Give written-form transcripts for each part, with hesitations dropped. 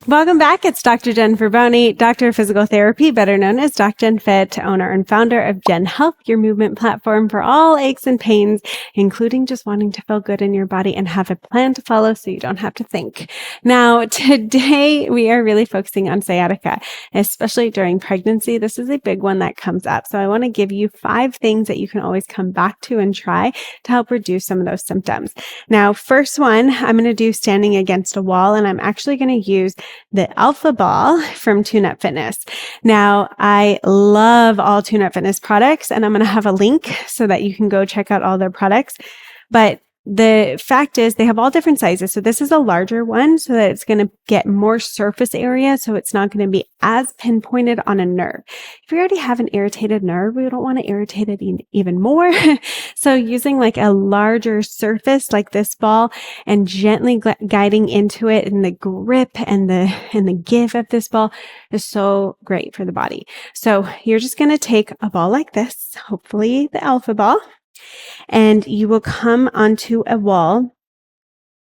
Welcome back. It's Dr. Jennifer Boney, Doctor of Physical Therapy, better known as DocJenFit, owner and founder of Gen Health, your movement platform for all aches and pains, including just wanting to feel good in your body and have a plan to follow so you don't have to think. Now, today we are really focusing on sciatica, especially during pregnancy. This is a big one that comes up. So I want to give you 5 things that you can always come back to and try to help reduce some of those symptoms. Now, first one, I'm going to do standing against a wall, and I'm actually going to use the Alpha Ball from Tune-Up Fitness. Now, I love all Tune-Up Fitness products, and I'm going to have a link so that you can go check out all their products. But the fact is they have all different sizes. So this is a larger one so that it's going to get more surface area. So it's not going to be as pinpointed on a nerve. If you already have an irritated nerve, we don't want to irritate it even more. So using like a larger surface like this ball and gently guiding into it, and the grip and the give of this ball is so great for the body. So you're just going to take a ball like this, hopefully the Alpha Ball, and you will come onto a wall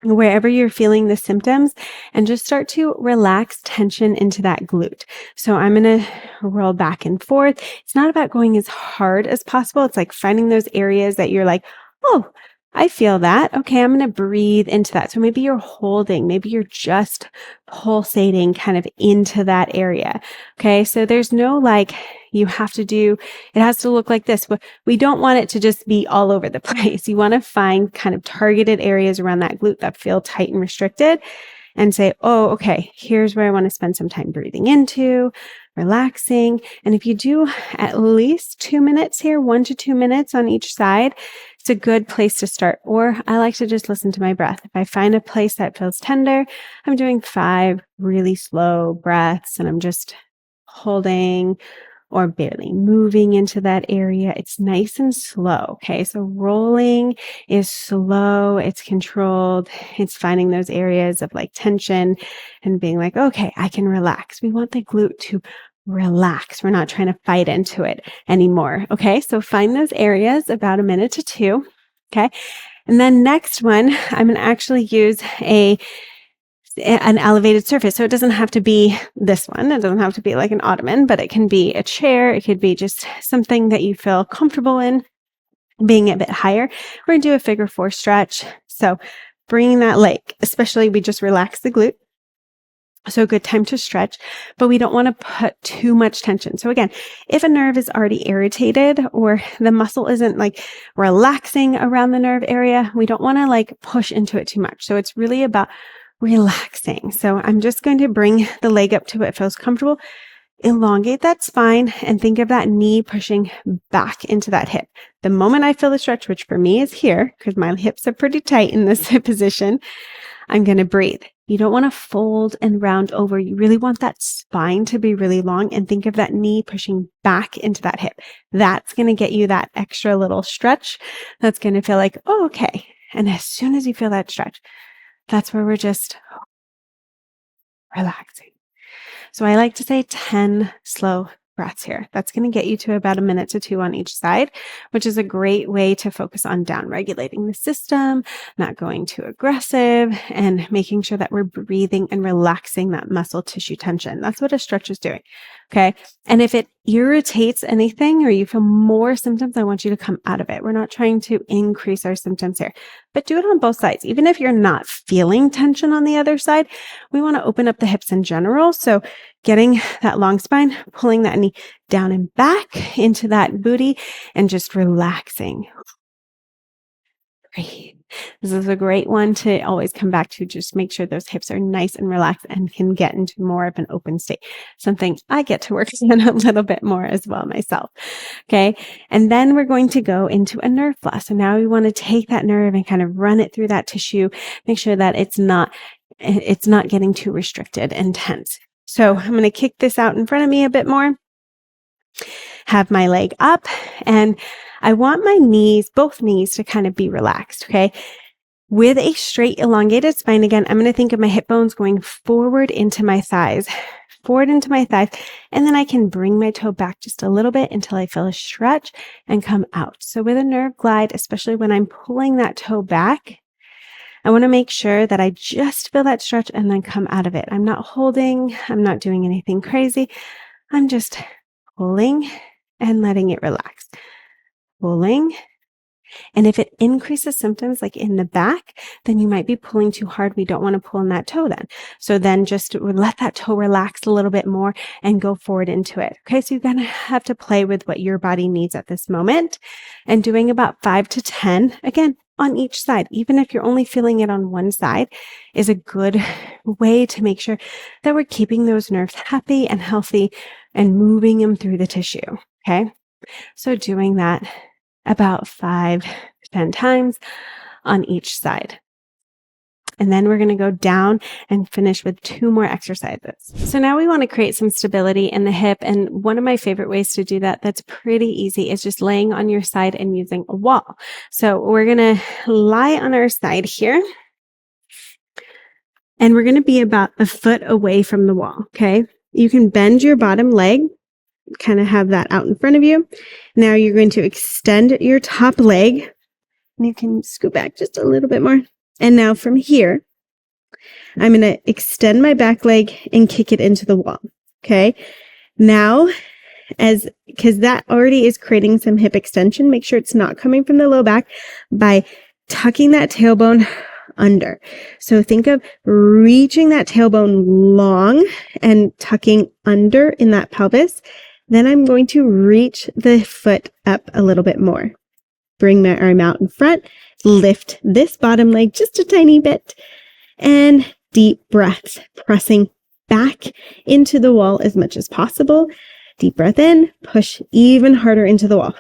wherever you're feeling the symptoms and just start to relax tension into that glute. So I'm going to roll back and forth. It's not about going as hard as possible. It's like finding those areas that you're like, oh, I feel that. Okay, I'm going to breathe into that. So maybe you're holding, maybe you're just pulsating kind of into that area. Okay, so there's no like, you have to do, it has to look like this. We don't want it to just be all over the place. You want to find kind of targeted areas around that glute that feel tight and restricted and say, oh, okay, here's where I want to spend some time breathing into, relaxing. And if you do at least 2 minutes here, 1 to 2 minutes on each side, it's a good place to start. Or I like to just listen to my breath. If I find a place that feels tender, I'm doing 5 really slow breaths and I'm just holding or barely moving into that area. It's nice and slow. Okay. So rolling is slow. It's controlled. It's finding those areas of like tension and being like, okay, I can relax. We want the glute to relax. We're not trying to fight into it anymore. Okay. So find those areas about 1 minute to 2. Okay. And then next one, I'm going to actually use an elevated surface. So it doesn't have to be this one. It doesn't have to be like an ottoman, but it can be a chair. It could be just something that you feel comfortable in, being a bit higher. We're going to do a figure 4 stretch. So bringing that leg, especially we just relax the glute. So a good time to stretch, but we don't want to put too much tension. So again, if a nerve is already irritated or the muscle isn't like relaxing around the nerve area, we don't want to like push into it too much. So it's really about relaxing. So I'm just going to bring the leg up to what feels comfortable, elongate that spine, and think of that knee pushing back into that hip. The moment I feel the stretch, which for me is here because my hips are pretty tight in this position, I'm going to breathe. You don't want to fold and round over. You really want that spine to be really long, and think of that knee pushing back into that hip. That's going to get you that extra little stretch. That's going to feel like, oh, okay. And as soon as you feel that stretch, that's where we're just relaxing. So I like to say 10 slow breaths here. That's going to get you to about 1 minute to 2 on each side, which is a great way to focus on down regulating the system, not going too aggressive, and making sure that we're breathing and relaxing that muscle tissue tension. That's what a stretch is doing. Okay. And if it irritates anything or you feel more symptoms, I want you to come out of it. We're not trying to increase our symptoms here, but do it on both sides. Even if you're not feeling tension on the other side, we want to open up the hips in general. So getting that long spine, pulling that knee down and back into that booty and just relaxing. Breathe. This is a great one to always come back to. Just make sure those hips are nice and relaxed and can get into more of an open state. Something I get to work on a little bit more as well myself. Okay. And then we're going to go into a nerve floss. So now we want to take that nerve and kind of run it through that tissue. Make sure that it's not getting too restricted and tense. So I'm going to kick this out in front of me a bit more. Have my leg up, and I want my knees, both knees, to kind of be relaxed, okay? With a straight elongated spine, again, I'm going to think of my hip bones going forward into my thighs, and then I can bring my toe back just a little bit until I feel a stretch and come out. So with a nerve glide, especially when I'm pulling that toe back, I want to make sure that I just feel that stretch and then come out of it. I'm not holding, I'm not doing anything crazy. I'm just pulling and letting it relax. Pulling. And if it increases symptoms like in the back, then you might be pulling too hard. We don't want to pull in that toe then. So then just let that toe relax a little bit more and go forward into it. Okay, so you're going to have to play with what your body needs at this moment and doing about 5 to 10, again, on each side. Even if you're only feeling it on one side is a good way to make sure that we're keeping those nerves happy and healthy and moving them through the tissue. Okay, so doing that about 5 to 10 times on each side. And then we're going to go down and finish with 2 more exercises. So now we want to create some stability in the hip. And one of my favorite ways to do that that's pretty easy is just laying on your side and using a wall. So we're going to lie on our side here. And we're going to be about a foot away from the wall. Okay. You can bend your bottom leg, kind of have that out in front of you. Now you're going to extend your top leg and you can scoot back just a little bit more. And now from here, I'm going to extend my back leg and kick it into the wall. Okay. Now, because that already is creating some hip extension, make sure it's not coming from the low back by tucking that tailbone under. So think of reaching that tailbone long and tucking under in that pelvis. Then I'm going to reach the foot up a little bit more. Bring my arm out in front, lift this bottom leg just a tiny bit, and deep breaths, pressing back into the wall as much as possible. Deep breath in, push even harder into the wall.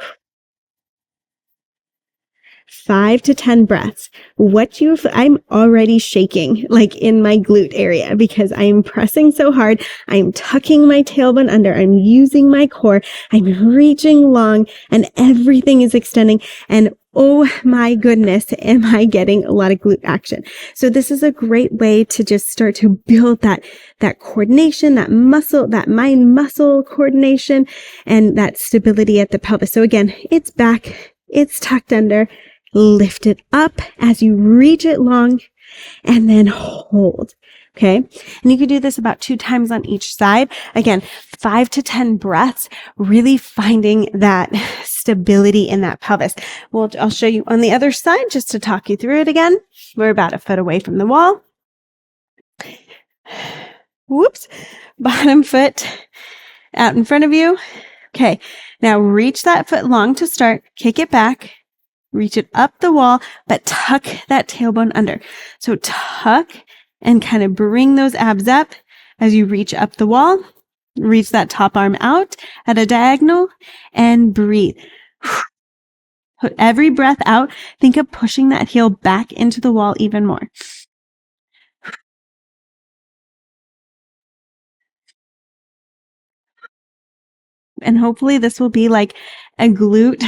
5 to 10 breaths. I'm already shaking like in my glute area because I am pressing so hard. I'm tucking my tailbone under. I'm using my core. I'm reaching long and everything is extending. And oh my goodness, am I getting a lot of glute action. So this is a great way to just start to build that coordination, that muscle, that mind muscle coordination and that stability at the pelvis. So again, it's back, it's tucked under. Lift it up as you reach it long and then hold. Okay. And you can do this about 2 times on each side. Again, 5 to 10 breaths, really finding that stability in that pelvis. Well, I'll show you on the other side just to talk you through it again. We're about a foot away from the wall. Whoops. Bottom foot out in front of you. Okay. Now reach that foot long to start. Kick it back. Reach it up the wall, but tuck that tailbone under. So tuck and kind of bring those abs up as you reach up the wall. Reach that top arm out at a diagonal and breathe. Put every breath out. Think of pushing that heel back into the wall even more. And hopefully this will be like a glute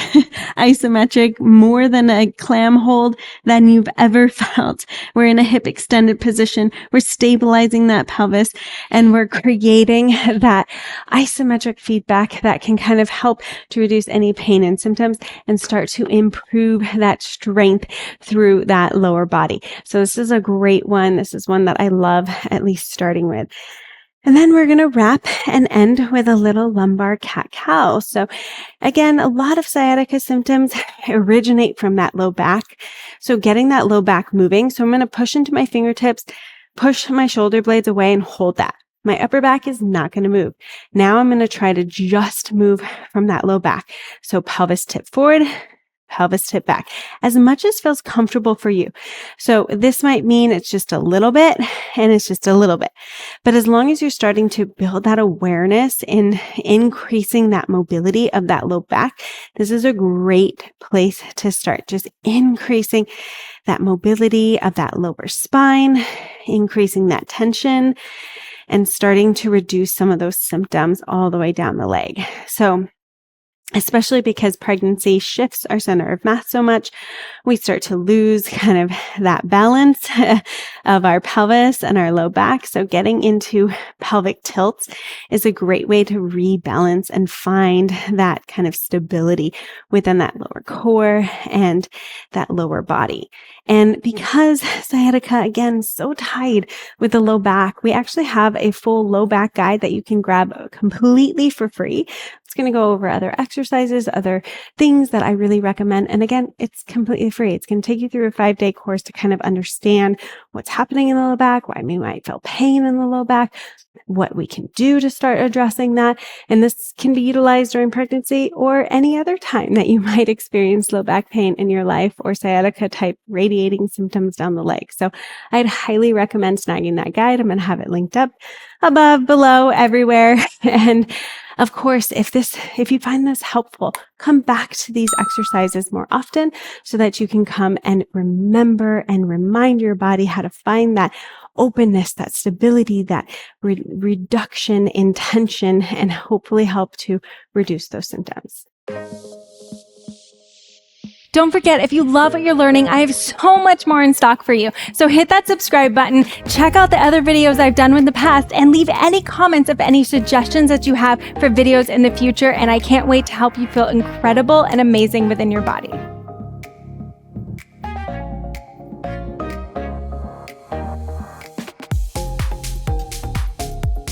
isometric, more than a clam hold than you've ever felt. We're in a hip extended position. We're stabilizing that pelvis and we're creating that isometric feedback that can kind of help to reduce any pain and symptoms and start to improve that strength through that lower body. So this is a great one. This is one that I love, at least starting with. And then we're going to wrap and end with a little lumbar cat-cow. So again, a lot of sciatica symptoms originate from that low back. So getting that low back moving. So I'm going to push into my fingertips, push my shoulder blades away and hold that. My upper back is not going to move. Now I'm going to try to just move from that low back. So pelvis tip forward, pelvis tip back, as much as feels comfortable for you. So this might mean it's just a little bit and it's just a little bit. But as long as you're starting to build that awareness in increasing that mobility of that low back, this is a great place to start. Just increasing that mobility of that lower spine, increasing that tension, and starting to reduce some of those symptoms all the way down the leg. So especially because pregnancy shifts our center of mass so much. We start to lose kind of that balance of our pelvis and our low back. So getting into pelvic tilts is a great way to rebalance and find that kind of stability within that lower core and that lower body. And because sciatica, again, is so tied with the low back, we actually have a full low back guide that you can grab completely for free. It's going to go over other exercises, other things that I really recommend. And again, it's completely free. It's going to take you through a 5-day course to kind of understand what's happening in the low back, why we might feel pain in the low back, what we can do to start addressing that. And this can be utilized during pregnancy or any other time that you might experience low back pain in your life or sciatica type radiating symptoms down the leg. So I'd highly recommend snagging that guide. I'm going to have it linked up above, below, everywhere. And of course, if you find this helpful, come back to these exercises more often so that you can come and remember and remind your body how to find that openness, that stability, that reduction in tension, and hopefully help to reduce those symptoms. Don't forget, if you love what you're learning, I have so much more in stock for you. So hit that subscribe button, check out the other videos I've done in the past, and leave any comments of any suggestions that you have for videos in the future. And I can't wait to help you feel incredible and amazing within your body.